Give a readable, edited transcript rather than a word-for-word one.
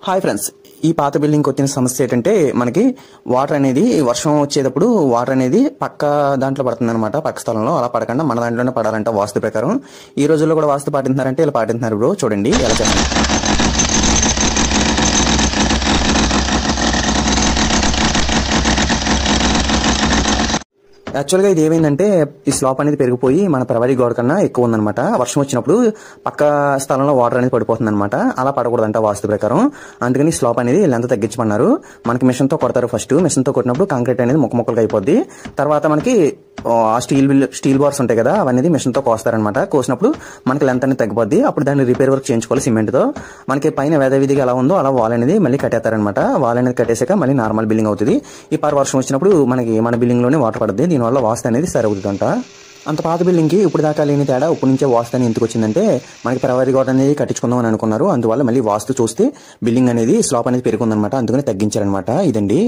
Hi friends, ఈ పాత బిల్డింగ్కి వచ్చిన సమస్య ఏంటంటే మనకి వాటర్ అనేది వర్షం వచ్చేటప్పుడు వాటర్ అనేది పక్క దాంట్లో పడుతుంది అనమాట. పక్క స్థలంలో అలా పడకుండా మన దాంట్లోనే పడాలంట వాస్తు ప్రకారం. ఈ రోజుల్లో కూడా వాస్తు పాటిస్తున్నారంటే ఇలా పాటిస్తున్నారు బ్రో. చూడండి ఎలా చేస్తున్నారు. యాక్చువల్గా ఇది ఏమైందంటే ఈ స్లాప్ అనేది పెరిగిపోయి మన ప్రవారీ గోడ కన్నా ఎక్కువ ఉందన్నమాట. వర్షం వచ్చినప్పుడు పక్క స్థలంలో వాటర్ అనేది పడిపోతుంది అనమాట. అలా పడకూడదంట వాస్తు ప్రకారం. అందుకని స్లాప్ అనేది లెంత్ తగ్గించమన్నారు. మనకి మిషన్ తో కొడతారు. ఫస్ట్ మిషన్ తో కొట్టినప్పుడు కాంక్రీట్ అనేది ముక్కలుగా అయిపోద్ది. తర్వాత మనకి స్టీల్ బార్స్ ఉంటాయి కదా, అవన్నీ మిషన్ తో కోస్తారనమాట. కోసినప్పుడు మనకి లెంత్ అనేది తగ్గిపోద్ది. అప్పుడు దాన్ని రిపేర్ వర్క్ చేయించుకోవాలి సిమెంట్ తో. మనకి పైన వేదవిధిగా ఎలా ఉందో అలా వాల్ అనేది మళ్ళీ కట్టేస్తారనమాట. వాల్ అనేది కట్టేసాక మళ్ళీ నార్మల్ బిల్డింగ్ అవుతుంది. ఈ వర్షం వచ్చినప్పుడు మనకి మన బిల్డింగ్ లోనే వాటర్ పడుతుంది. దీనివల్ల వాస్తు అనేది సరవుతుందంట. అంత పాత బిల్డింగ్ కి ఇప్పుడు దాకా లేని తేడా ఇప్పుడు నుంచే వాస్తు అనేది ఎందుకు వచ్చిందంటే మనకి ప్రవారీ గోడ అనేది కట్టించుకుందాం అని అనుకున్నారు. అందువల్ల మళ్ళీ వాస్తు చూస్తే బిల్డింగ్ అనేది స్లాప్ అనేది పెరుగుందనమాట. అందుకని తగ్గించారనమాట. ఇదండి.